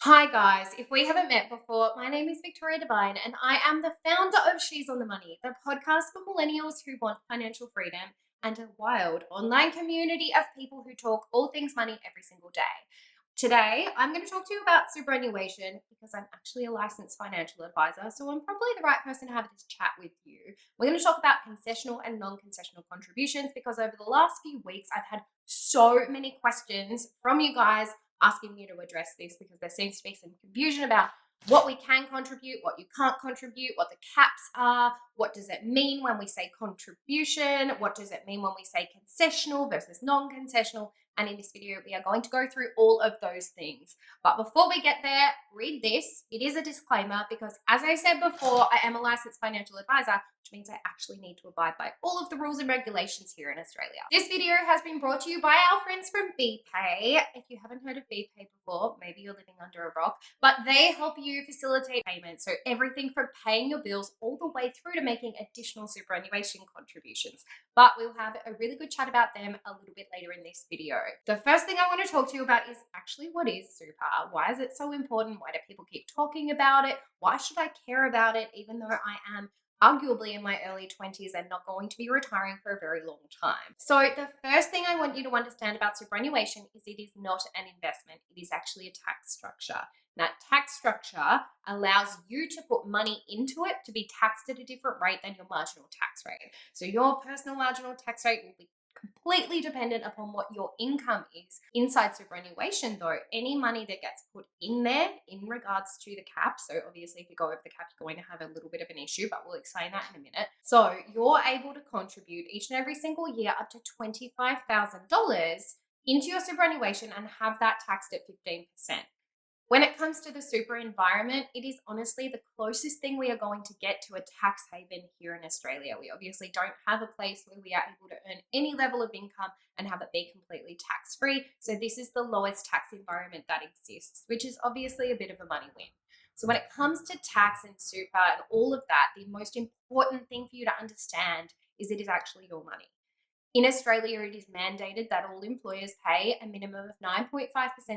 Hi guys, if we haven't met before, my name is Victoria Devine and I am the founder of She's on the Money, the podcast for millennials who want financial freedom and a wild online community of people who talk all things money every single day. Today, I'm going to talk to you about superannuation because I'm actually a licensed financial advisor, so I'm probably the right person to have this chat with you. We're going to talk about concessional and non-concessional contributions because over the last few weeks, I've had so many questions from you guys asking me to address this because there seems to be some confusion about what we can contribute, what you can't contribute, what the caps are, what does it mean when we say contribution, what does it mean when we say concessional versus non-concessional. And in this video, we are going to go through all of those things. But before we get there, read this. It is a disclaimer because, as I said before, I am a licensed financial advisor, which means I actually need to abide by all of the rules and regulations here in Australia. This video has been brought to you by our friends from BPay. If you haven't heard of BPay before, maybe you're living under a rock, but they help you facilitate payments. So everything from paying your bills all the way through to making additional superannuation contributions. But we'll have a really good chat about them a little bit later in this video. The first thing I want to talk to you about is actually what is super? Why is it so important? Why do people keep talking about it? Why should I care about it even though I am arguably in my early 20s and not going to be retiring for a very long time? So the first thing I want you to understand about superannuation is it is not an investment. It is actually a tax structure. That tax structure allows you to put money into it to be taxed at a different rate than your marginal tax rate. So your personal marginal tax rate will be completely dependent upon what your income is. Inside superannuation, though, any money that gets put in there in regards to the cap, so obviously if you go over the cap, you're going to have a little bit of an issue, but we'll explain that in a minute. So you're able to contribute each and every single year up to $25,000 into your superannuation and have that taxed at 15%. When it comes to the super environment, it is honestly the closest thing we are going to get to a tax haven here in Australia. We obviously don't have a place where we are able to earn any level of income and have it be completely tax-free. So this is the lowest tax environment that exists, which is obviously a bit of a money win. So when it comes to tax and super and all of that, the most important thing for you to understand is it is actually your money. In Australia, it is mandated that all employers pay a minimum of 9.5%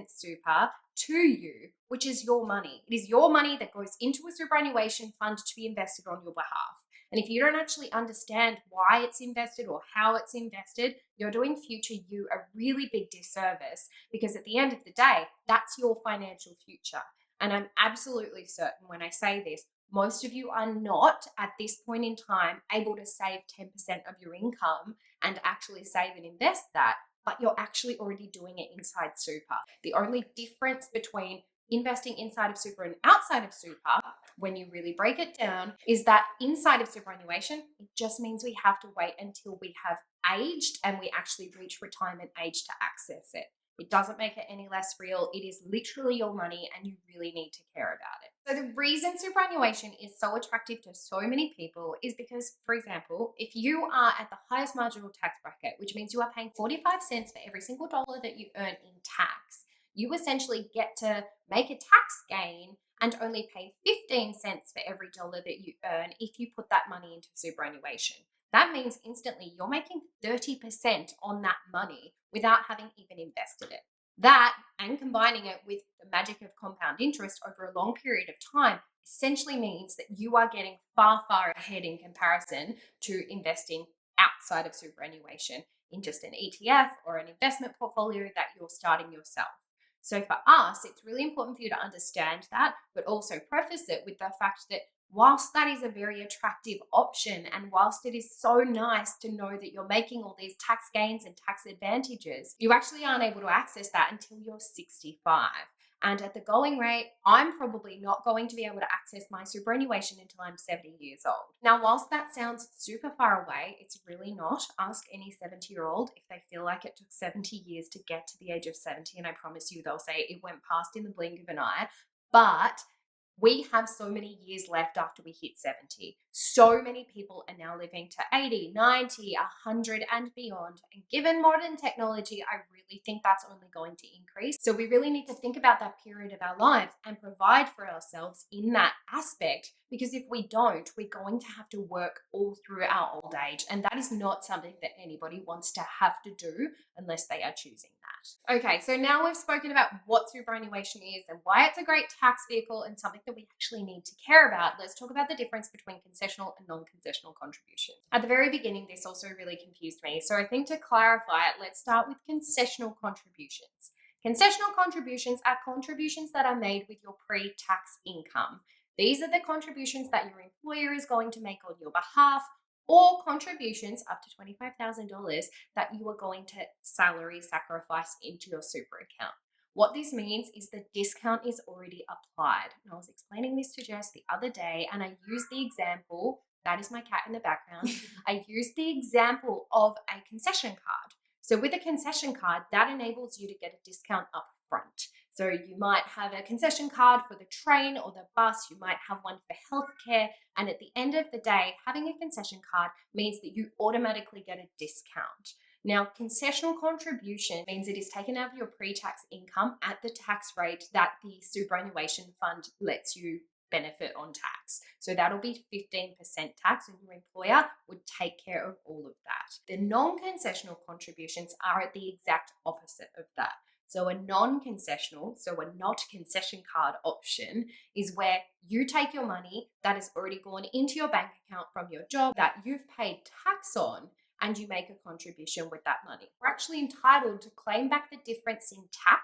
super to you, which is your money. It is your money that goes into a superannuation fund to be invested on your behalf. And if you don't actually understand why it's invested or how it's invested, you're doing future you a really big disservice because at the end of the day, that's your financial future. And I'm absolutely certain when I say this, most of you are not at this point in time able to save 10% of your income and actually save and invest that, but you're actually already doing it inside super. The only difference between investing inside of super and outside of super, when you really break it down, is that inside of superannuation, it just means we have to wait until we have aged and we actually reach retirement age to access it. It doesn't make it any less real. It is literally your money and you really need to care about it. So the reason superannuation is so attractive to so many people is because, for example, if you are at the highest marginal tax bracket, which means you are paying 45 cents for every single dollar that you earn in tax, you essentially get to make a tax gain and only pay 15 cents for every dollar that you earn if you put that money into superannuation. That means instantly you're making 30% on that money without having even invested it. That, and combining it with the magic of compound interest over a long period of time, essentially means that you are getting far, far ahead in comparison to investing outside of superannuation in just an ETF or an investment portfolio that you're starting yourself. So for us, it's really important for you to understand that, but also preface it with the fact that whilst that is a very attractive option, and whilst it is so nice to know that you're making all these tax gains and tax advantages, you actually aren't able to access that until you're 65. And at the going rate, I'm probably not going to be able to access my superannuation until I'm 70 years old. Now, whilst that sounds super far away, it's really not. Ask any 70-year-old if they feel like it took 70 years to get to the age of 70, and I promise you they'll say it went past in the blink of an eye. But We have so many years left after we hit 70. So many people are now living to 80, 90, 100 and beyond. And given modern technology, I really think that's only going to increase. So we really need to think about that period of our lives and provide for ourselves in that aspect, because if we don't, we're going to have to work all through our old age. And that is not something that anybody wants to have to do unless they are choosing that. Okay, so now we've spoken about what superannuation is and why it's a great tax vehicle and something that we actually need to care about. Let's talk about the difference between concessional and non-concessional contributions. At the very beginning, this also really confused me. So I think to clarify it, let's start with concessional contributions. Concessional contributions are contributions that are made with your pre-tax income. These are the contributions that your employer is going to make on your behalf, or contributions up to $25,000 that you are going to salary sacrifice into your super account. What this means is the discount is already applied. And I was explaining this to Jess the other day, and I used the example, that is my cat in the background, I used the example of a concession card. So with a concession card, that enables you to get a discount up front. So you might have a concession card for the train or the bus, you might have one for healthcare, and at the end of the day, having a concession card means that you automatically get a discount. Now, concessional contribution means it is taken out of your pre-tax income at the tax rate that the superannuation fund lets you benefit on tax. So that'll be 15% tax, and your employer would take care of all of that. The non-concessional contributions are at the exact opposite of that. So a non-concessional, so a not concession card option, is where you take your money that has already gone into your bank account from your job that you've paid tax on, and you make a contribution with that money. We're actually entitled to claim back the difference in tax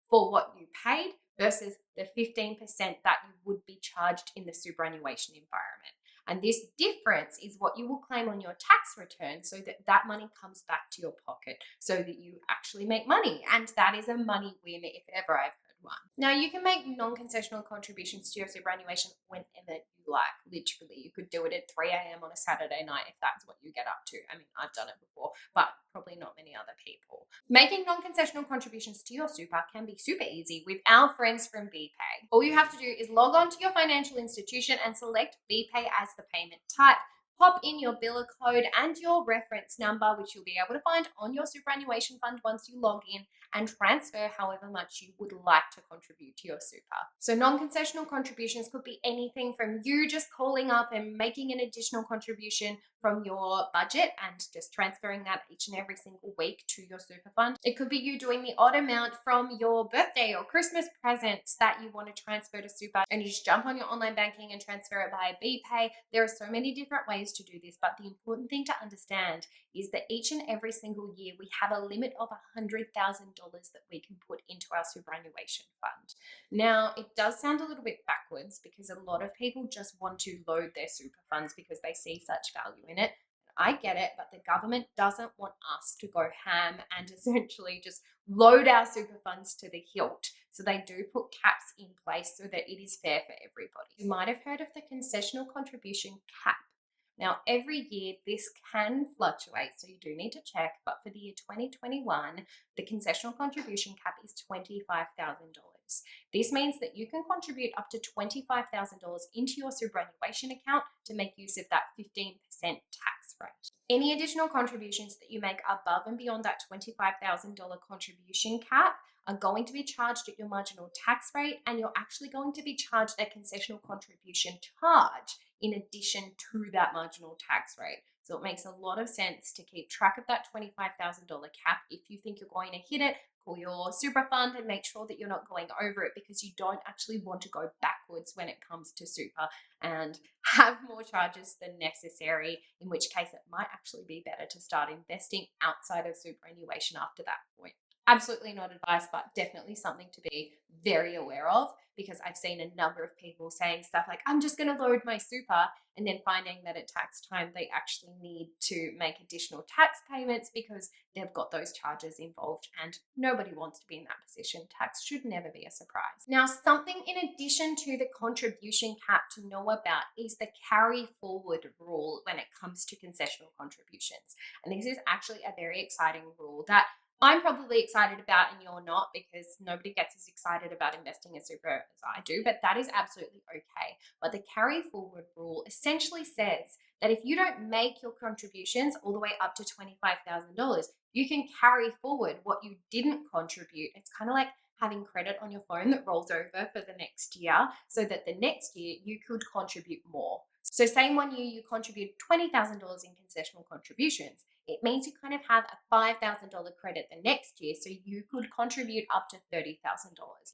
for what you paid versus the 15% that you would be charged in the superannuation environment. And this difference is what you will claim on your tax return, so that that money comes back to your pocket, so that you actually make money. And that is a money win if ever I've heard one. Now, you can make non-concessional contributions to your superannuation whenever you like. Literally, you could do it at 3 a.m. on a Saturday night if that's what you get up to. I mean, I've done it before, but probably not many other people. Making non-concessional contributions to your super can be super easy with our friends from BPay. All you have to do is log on to your financial institution and select BPay as the payment type. Pop in your biller code and your reference number, which you'll be able to find on your superannuation fund once you log in, and transfer however much you would like to contribute to your super. So non-concessional contributions could be anything from you just calling up and making an additional contribution from your budget and just transferring that each and every single week to your super fund. It could be you doing the odd amount from your birthday or Christmas presents that you want to transfer to super, and you just jump on your online banking and transfer it via BPay. There are so many different ways to do this, but the important thing to understand is that each and every single year we have a limit of $100,000 that we can put into our superannuation fund. Now, it does sound a little bit backwards because a lot of people just want to load their super funds because they see such value in it. I get it, but the government doesn't want us to go ham and essentially just load our super funds to the hilt. So they do put caps in place so that it is fair for everybody. You might have heard of the concessional contribution cap. Now, every year this can fluctuate, so you do need to check, but for the year 2021, the concessional contribution cap is $25,000. This means that you can contribute up to $25,000 into your superannuation account to make use of that 15% tax rate. Any additional contributions that you make above and beyond that $25,000 contribution cap are going to be charged at your marginal tax rate, and you're actually going to be charged a concessional contribution charge in addition to that marginal tax rate. So it makes a lot of sense to keep track of that $25,000 cap. If you think you're going to hit it, call your super fund and make sure that you're not going over it, because you don't actually want to go backwards when it comes to super and have more charges than necessary, in which case it might actually be better to start investing outside of superannuation after that point. Absolutely not advice, but definitely something to be very aware of, because I've seen a number of people saying stuff like, I'm just going to load my super, and then finding that at tax time they actually need to make additional tax payments because they've got those charges involved, and nobody wants to be in that position. Tax should never be a surprise. Now, something in addition to the contribution cap to know about is the carry forward rule when it comes to concessional contributions. And this is actually a very exciting rule that I'm probably excited about and you're not, because nobody gets as excited about investing in super as I do, but that is absolutely okay. But the carry forward rule essentially says that if you don't make your contributions all the way up to $25,000, you can carry forward what you didn't contribute. It's kind of like having credit on your phone that rolls over for the next year, so that the next year you could contribute more. So, say 1 year you contributed $20,000 in concessional contributions, it means you kind of have a $5,000 credit the next year. So you could contribute up to $30,000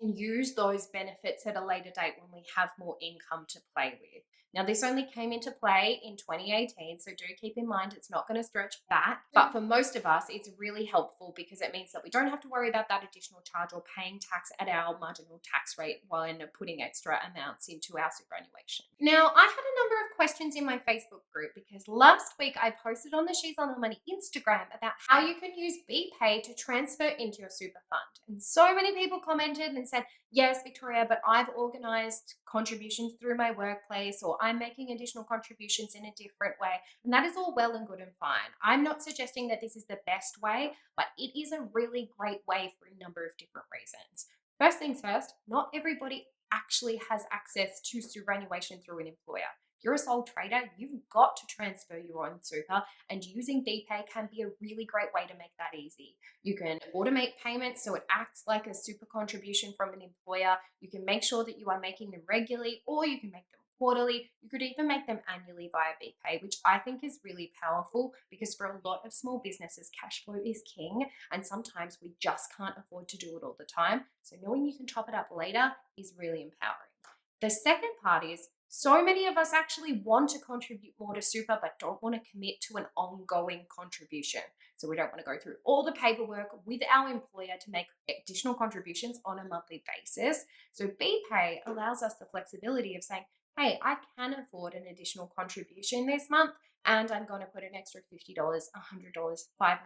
and use those benefits at a later date when we have more income to play with. Now, this only came into play in 2018, so do keep in mind it's not going to stretch back. But for most of us, it's really helpful because it means that we don't have to worry about that additional charge or paying tax at our marginal tax rate while putting extra amounts into our superannuation. Now, I had a number of questions in my Facebook group because last week I posted on the She's on the Money Instagram about how you can use BPay to transfer into your super fund. And so many people commented and said, yes, Victoria, but I've organized contributions through my workplace, or I'm making additional contributions in a different way. And that is all well and good and fine. I'm not suggesting that this is the best way, but it is a really great way for a number of different reasons. First things first, not everybody actually has access to superannuation through an employer. If you're a sole trader, you've got to transfer your own super, and using BPay can be a really great way to make that easy. You can automate payments so it acts like a super contribution from an employer. You can make sure that you are making them regularly, or you can make them quarterly. You could even make them annually via BPay, which I think is really powerful because for a lot of small businesses, cash flow is king, and sometimes we just can't afford to do it all the time. So knowing you can top it up later is really empowering. The second part is, so many of us actually want to contribute more to super but don't want to commit to an ongoing contribution. So we don't want to go through all the paperwork with our employer to make additional contributions on a monthly basis. So BPay allows us the flexibility of saying, hey, I can afford an additional contribution this month, and I'm going to put an extra $50, $100, $500,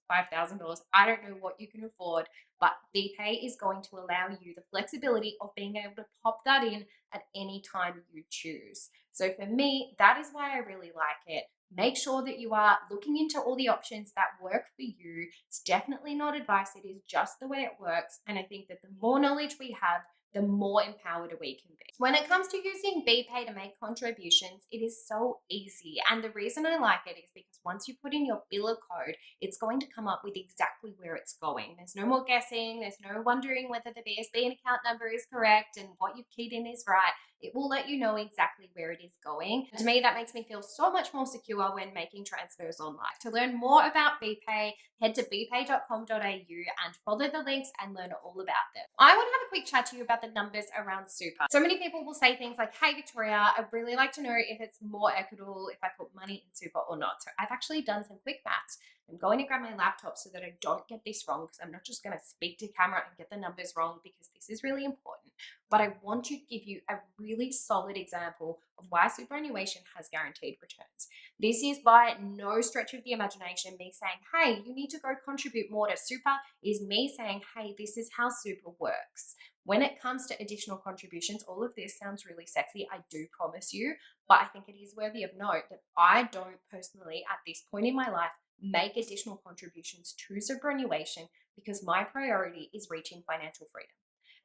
$5,000. I don't know what you can afford, but BPay is going to allow you the flexibility of being able to pop that in at any time you choose. So for me, that is why I really like it. Make sure that you are looking into all the options that work for you. It's definitely not advice, it is just the way it works. And I think that the more knowledge we have, the more empowered we can be. When it comes to using BPay to make contributions, it is so easy. And the reason I like it is because once you put in your biller code, it's going to come up with exactly where it's going. There's no more guessing. There's no wondering whether the BSB account number is correct and what you've keyed in is right. It will let you know exactly where it is going. To me, that makes me feel so much more secure when making transfers online. To learn more about BPay, head to bpay.com.au and follow the links and learn all about them. I want to have a quick chat to you about the numbers around super. So many people will say things like, hey, Victoria, I'd really like to know if it's more equitable if I put money in super or not. So I've actually done some quick maths. I'm going to grab my laptop so that I don't get this wrong, because I'm not just going to speak to camera and get the numbers wrong, because this is really important. But I want to give you a really solid example of why superannuation has guaranteed returns. This is by no stretch of the imagination me saying, hey, you need to go contribute more to super. Is me saying, hey, this is how super works. When it comes to additional contributions, all of this sounds really sexy, I do promise you, but I think it is worthy of note that I don't personally, at this point in my life, make additional contributions to superannuation because my priority is reaching financial freedom.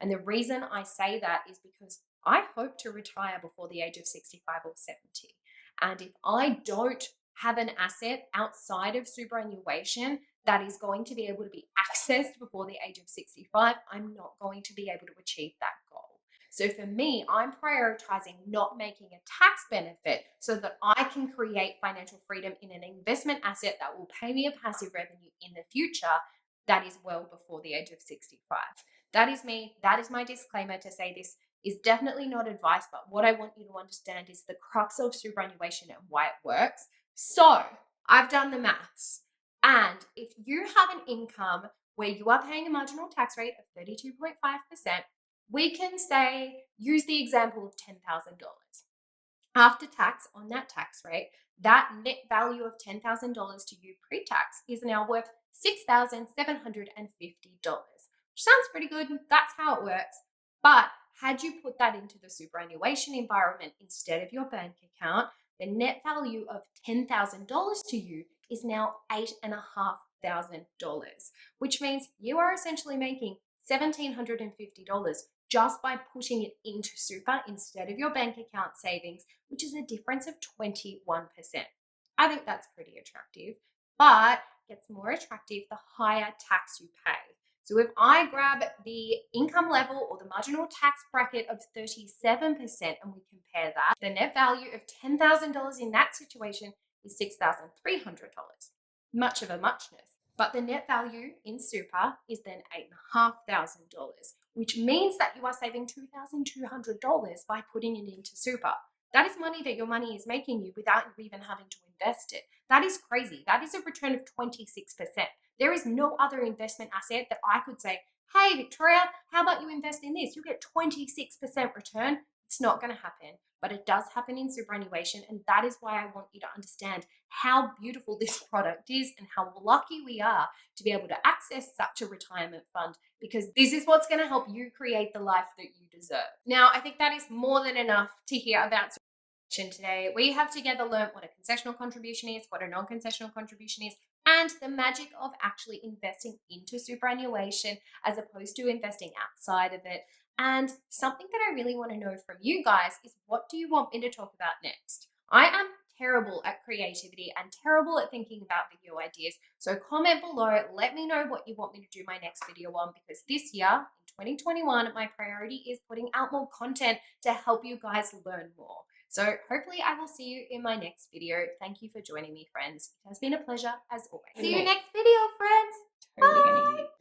And the reason I say that is because I hope to retire before the age of 65 or 70. And if I don't have an asset outside of superannuation that is going to be able to be accessed before the age of 65, I'm not going to be able to achieve that goal. So for me, I'm prioritizing not making a tax benefit so that I can create financial freedom in an investment asset that will pay me a passive revenue in the future that is well before the age of 65. That is me. That is my disclaimer to say this is definitely not advice, but what I want you to understand is the crux of superannuation and why it works. So I've done the maths. And if you have an income where you are paying a marginal tax rate of 32.5%, we can say, use the example of $10,000. After tax on that tax rate, that net value of $10,000 to you pre-tax is now worth $6,750, which sounds pretty good. That's how it works. But had you put that into the superannuation environment instead of your bank account, the net value of $10,000 to you is now $8,500. which means you are essentially making $1,750 just by putting it into super instead of your bank account savings, which is a difference of 21%. I think that's pretty attractive, but it gets more attractive the higher tax you pay. So if I grab the income level or the marginal tax bracket of 37% and we compare that, the net value of $10,000 in that situation is $6,300. Much of a muchness. But the net value in super is then $8,500, which means that you are saving $2,200 by putting it into super. That is money that your money is making you without you even having to invest it. That is crazy. That is a return of 26%. There is no other investment asset that I could say, hey, Victoria, how about you invest in this? You get 26% return. It's not going to happen, but it does happen in superannuation. And that is why I want you to understand how beautiful this product is and how lucky we are to be able to access such a retirement fund, because this is what's going to help you create the life that you deserve. Now, I think that is more than enough to hear about today. We have together learned what a concessional contribution is, what a non-concessional contribution is, and the magic of actually investing into superannuation as opposed to investing outside of it. And something that I really want to know from you guys is, what do you want me to talk about next? I am terrible at creativity and terrible at thinking about video ideas. So comment below, let me know what you want me to do my next video on, because this year, in 2021, my priority is putting out more content to help you guys learn more. So hopefully I will see you in my next video. Thank you for joining me, friends. It has been a pleasure as always. See you next video, friends. Totally Bye.